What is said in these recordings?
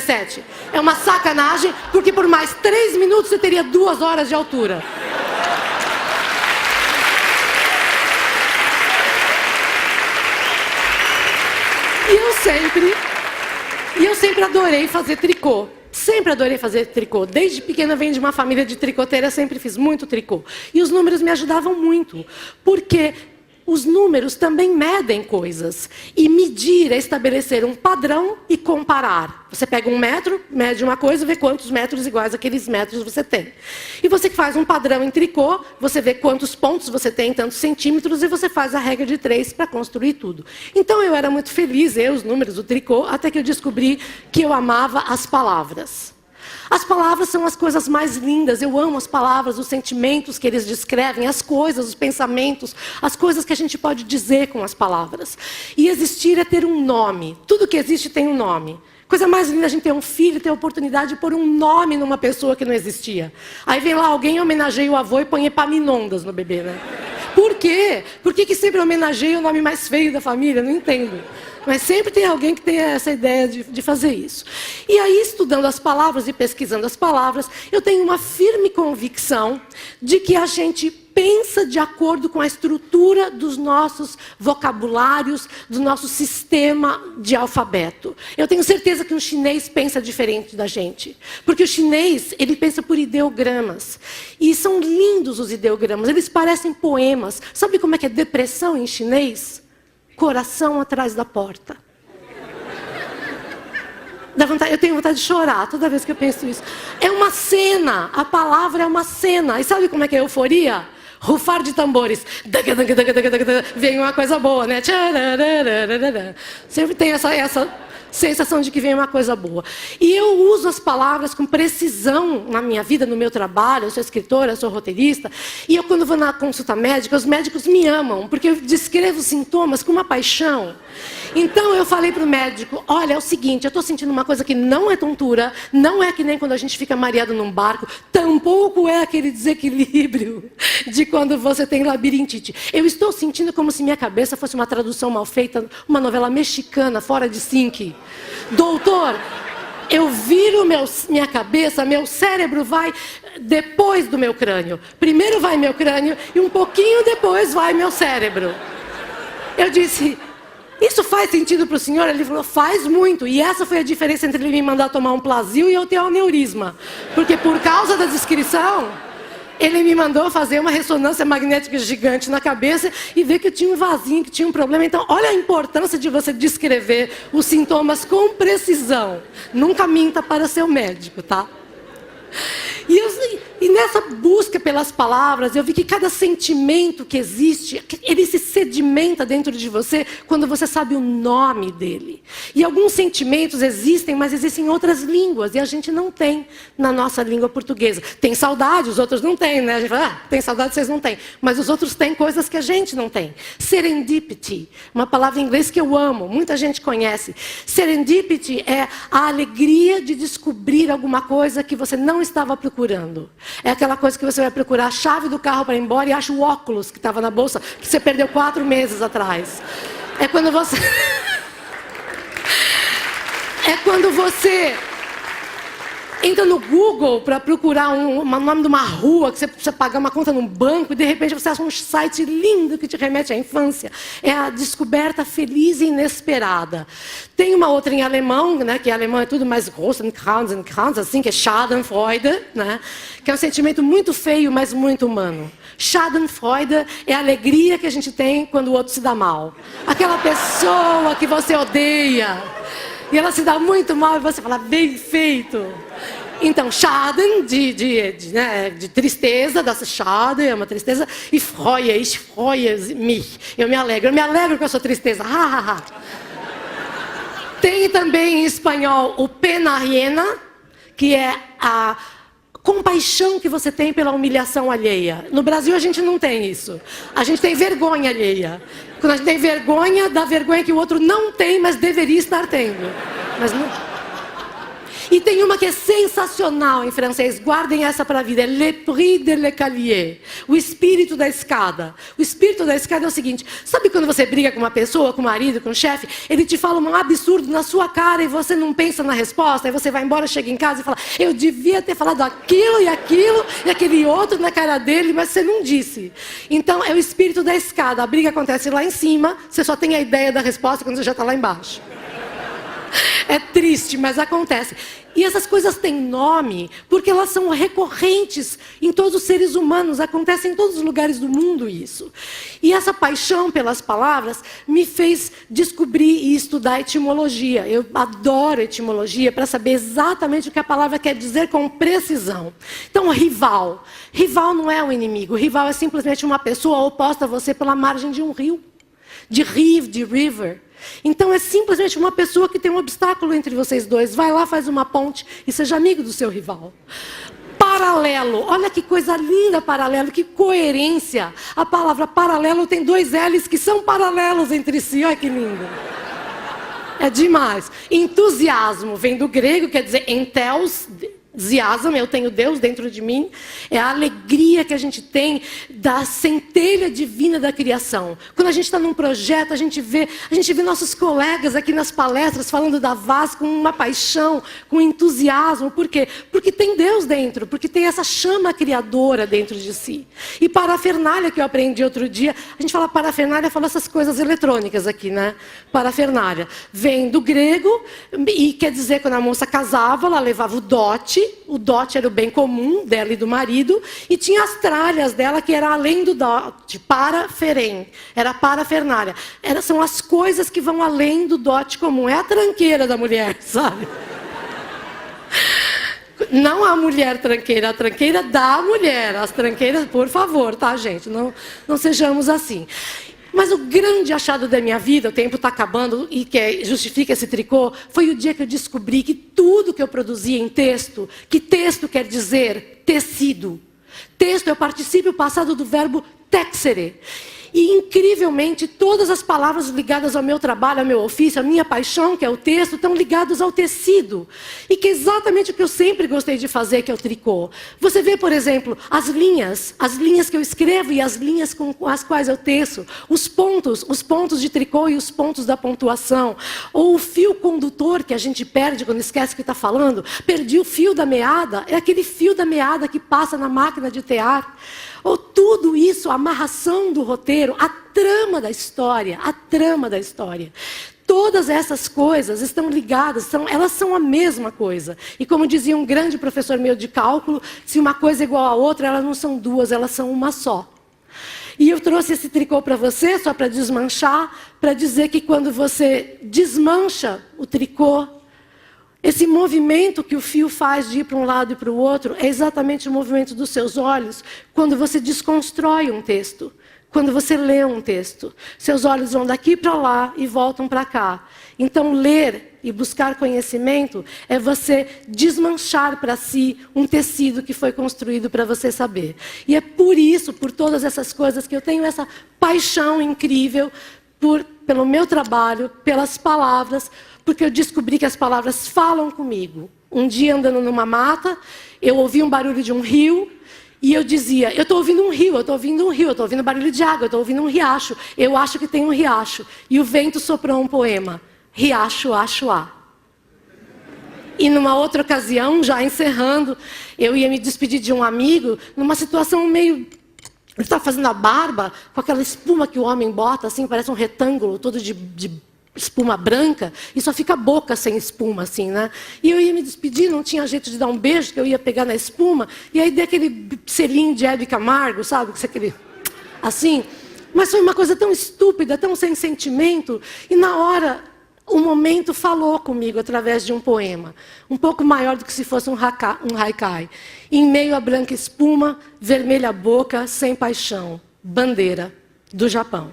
17. É uma sacanagem, porque por mais 3 minutos você teria 2 horas de altura. E eu sempre adorei fazer tricô. Sempre adorei fazer tricô. Desde pequena venho de uma família de tricoteiras, sempre fiz muito tricô. E os números me ajudavam muito, porque os números também medem coisas. E medir é estabelecer um padrão e comparar. Você pega 1 metro, mede uma coisa, vê quantos metros iguais àqueles metros você tem. E você faz um padrão em tricô, você vê quantos pontos você tem em tantos centímetros, e você faz a regra de 3 para construir tudo. Então eu era muito feliz, os números do tricô, até que eu descobri que eu amava as palavras. As palavras são as coisas mais lindas, eu amo as palavras, os sentimentos que eles descrevem, as coisas, os pensamentos, as coisas que a gente pode dizer com as palavras. E existir é ter um nome, tudo que existe tem um nome. Coisa mais linda a gente ter um filho, ter a oportunidade de pôr um nome numa pessoa que não existia. Aí vem lá alguém, homenageia o avô e põe Epaminondas no bebê, né? Por quê? Por que sempre homenageia o nome mais feio da família? Não entendo. Mas sempre tem alguém que tem essa ideia de fazer isso. E aí, estudando as palavras e pesquisando as palavras, eu tenho uma firme convicção de que a gente pensa de acordo com a estrutura dos nossos vocabulários, do nosso sistema de alfabeto. Eu tenho certeza que um chinês pensa diferente da gente. Porque o chinês, ele pensa por ideogramas. E são lindos os ideogramas, eles parecem poemas. Sabe como é que é depressão em chinês? Coração atrás da porta. Eu tenho vontade de chorar toda vez que eu penso isso. É uma cena, a palavra é uma cena. E sabe como é que é a euforia? Rufar de tambores. Vem uma coisa boa, né? Sempre tem essa sensação de que vem uma coisa boa. E eu uso as palavras com precisão na minha vida, no meu trabalho. Eu sou escritora, eu sou roteirista. E eu, quando vou na consulta médica, os médicos me amam, porque eu descrevo sintomas com uma paixão. Então eu falei para o médico, olha, é o seguinte, eu estou sentindo uma coisa que não é tontura, não é que nem quando a gente fica mareado num barco, tampouco é aquele desequilíbrio de quando você tem labirintite. Eu estou sentindo como se minha cabeça fosse uma tradução mal feita, uma novela mexicana, fora de sync. Doutor, eu viro minha cabeça, meu cérebro vai depois do meu crânio. Primeiro vai meu crânio e um pouquinho depois vai meu cérebro. Eu disse, isso faz sentido para o senhor? Ele falou, faz muito. E essa foi a diferença entre ele me mandar tomar um Plasil e eu ter um aneurisma. Porque por causa da descrição, ele me mandou fazer uma ressonância magnética gigante na cabeça e ver que eu tinha um vasinho, que tinha um problema. Então, olha a importância de você descrever os sintomas com precisão. Nunca minta para seu médico, tá? E nessa busca pelas palavras, eu vi que cada sentimento que existe, ele se sedimenta dentro de você quando você sabe o nome dele. E alguns sentimentos existem, mas existem em outras línguas, e a gente não tem na nossa língua portuguesa. Tem saudade, os outros não têm, né? A gente fala, tem saudade, vocês não têm. Mas os outros têm coisas que a gente não tem. Serendipity, uma palavra em inglês que eu amo, muita gente conhece. Serendipity é a alegria de descobrir alguma coisa que você não estava procurando. É aquela coisa que você vai procurar a chave do carro para ir embora e acha o óculos que estava na bolsa, que você perdeu 4 meses atrás. É quando você... entra no Google para procurar o nome de uma rua, que você precisa pagar uma conta num banco, e de repente você acha um site lindo que te remete à infância. É a descoberta feliz e inesperada. Tem uma outra em alemão, né, que em alemão é tudo mais Rosenkranz, assim, que é Schadenfreude, né, que é um sentimento muito feio, mas muito humano. Schadenfreude é a alegria que a gente tem quando o outro se dá mal. Aquela pessoa que você odeia. E ela se dá muito mal e você fala, bem feito. Então, Schaden, de tristeza, das Schaden é uma tristeza, e Freude, ich freue mich. Eu me alegro com a sua tristeza. Tem também em espanhol o pena ajena, que é a compaixão que você tem pela humilhação alheia. No Brasil a gente não tem isso. A gente tem vergonha alheia. Quando a gente tem vergonha, dá vergonha que o outro não tem, mas deveria estar tendo. Mas não... E tem uma que é sensacional em francês, guardem essa para a vida, é le prix de l'escalier, o espírito da escada. O espírito da escada é o seguinte, sabe quando você briga com uma pessoa, com o marido, com o chefe, ele te fala um absurdo na sua cara e você não pensa na resposta, aí você vai embora, chega em casa e fala, eu devia ter falado aquilo e aquele outro na cara dele, mas você não disse. Então é o espírito da escada, a briga acontece lá em cima, você só tem a ideia da resposta quando você já está lá embaixo. É triste, mas acontece. E essas coisas têm nome porque elas são recorrentes em todos os seres humanos, acontece em todos os lugares do mundo isso. E essa paixão pelas palavras me fez descobrir e estudar etimologia. Eu adoro etimologia para saber exatamente o que a palavra quer dizer com precisão. Então, rival. Rival não é o inimigo, rival é simplesmente uma pessoa oposta a você pela margem de um rio. De river. Então é simplesmente uma pessoa que tem um obstáculo entre vocês dois. Vai lá, faz uma ponte e seja amigo do seu rival. Paralelo. Olha que coisa linda, paralelo, que coerência. A palavra paralelo tem 2 L's que são paralelos entre si. Olha que lindo. É demais. Entusiasmo vem do grego, quer dizer enteos, ziasam, eu tenho Deus dentro de mim, é a alegria que a gente tem da centelha divina da criação. Quando a gente está num projeto, a gente vê nossos colegas aqui nas palestras falando da VAS com uma paixão, com entusiasmo. Por quê? Porque tem Deus dentro, porque tem essa chama criadora dentro de si. E parafernália, que eu aprendi outro dia, a gente fala parafernália, fala essas coisas eletrônicas aqui, né? Parafernália. Vem do grego e quer dizer, quando a moça casava, ela levava o dote era o bem comum dela e do marido, e tinha as tralhas dela que era além do dote, paraferém, era parafernália. São as coisas que vão além do dote comum, é a tranqueira da mulher, sabe? Não a mulher tranqueira, a tranqueira da mulher, as tranqueiras, por favor, tá, gente? Não sejamos assim. Mas o grande achado da minha vida, o tempo está acabando e que justifica esse tricô, foi o dia que eu descobri que tudo que eu produzia em texto, que texto quer dizer tecido. Texto é o particípio passado do verbo texere. E, incrivelmente, todas as palavras ligadas ao meu trabalho, ao meu ofício, à minha paixão, que é o texto, estão ligadas ao tecido. E que é exatamente o que eu sempre gostei de fazer, que é o tricô. Você vê, por exemplo, as linhas que eu escrevo e as linhas com as quais eu teço, os pontos de tricô e os pontos da pontuação, ou o fio condutor que a gente perde quando esquece que está falando. Perdi o fio da meada, é aquele fio da meada que passa na máquina de tear. Ou tudo isso, a amarração do roteiro, a trama da história. Todas essas coisas estão ligadas, elas são a mesma coisa. E como dizia um grande professor meu de cálculo, se uma coisa é igual à outra, elas não são duas, elas são uma só. E eu trouxe esse tricô para você, só para desmanchar, para dizer que quando você desmancha o tricô, esse movimento que o fio faz de ir para um lado e para o outro é exatamente o movimento dos seus olhos quando você desconstrói um texto, quando você lê um texto. Seus olhos vão daqui para lá e voltam para cá. Então, ler e buscar conhecimento é você desmanchar para si um tecido que foi construído para você saber. E é por isso, por todas essas coisas, que eu tenho essa paixão incrível pelo meu trabalho, pelas palavras, porque eu descobri que as palavras falam comigo. Um dia, andando numa mata, eu ouvi um barulho de um rio, e eu dizia, eu estou ouvindo um rio, eu estou ouvindo barulho de água, eu estou ouvindo um riacho, eu acho que tem um riacho. E o vento soprou um poema, Riacho, acho a. E numa outra ocasião, já encerrando, eu ia me despedir de um amigo, numa situação meio... Ele estava fazendo a barba, com aquela espuma que o homem bota, assim, parece um retângulo todo de espuma branca, e só fica a boca sem espuma, assim, né? E eu ia me despedir, não tinha jeito de dar um beijo, que eu ia pegar na espuma, e aí dei aquele selinho de Hebe Camargo, sabe? Aquele, assim. Mas foi uma coisa tão estúpida, tão sem sentimento, e na hora, o momento falou comigo através de um poema, um pouco maior do que se fosse um haikai. Em meio à branca espuma, vermelha boca, sem paixão, bandeira do Japão.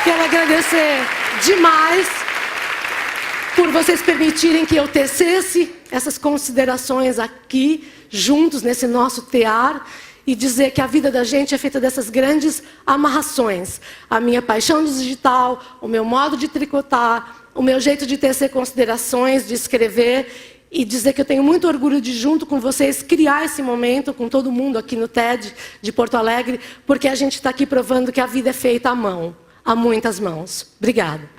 Quero agradecer demais por vocês permitirem que eu tecesse essas considerações aqui, juntos, nesse nosso tear. e dizer que a vida da gente é feita dessas grandes amarrações. A minha paixão digital, o meu modo de tricotar, o meu jeito de tecer considerações, de escrever, e dizer que eu tenho muito orgulho de, junto com vocês, criar esse momento com todo mundo aqui no TED de Porto Alegre, porque a gente está aqui provando que a vida é feita à mão, a muitas mãos. Obrigada.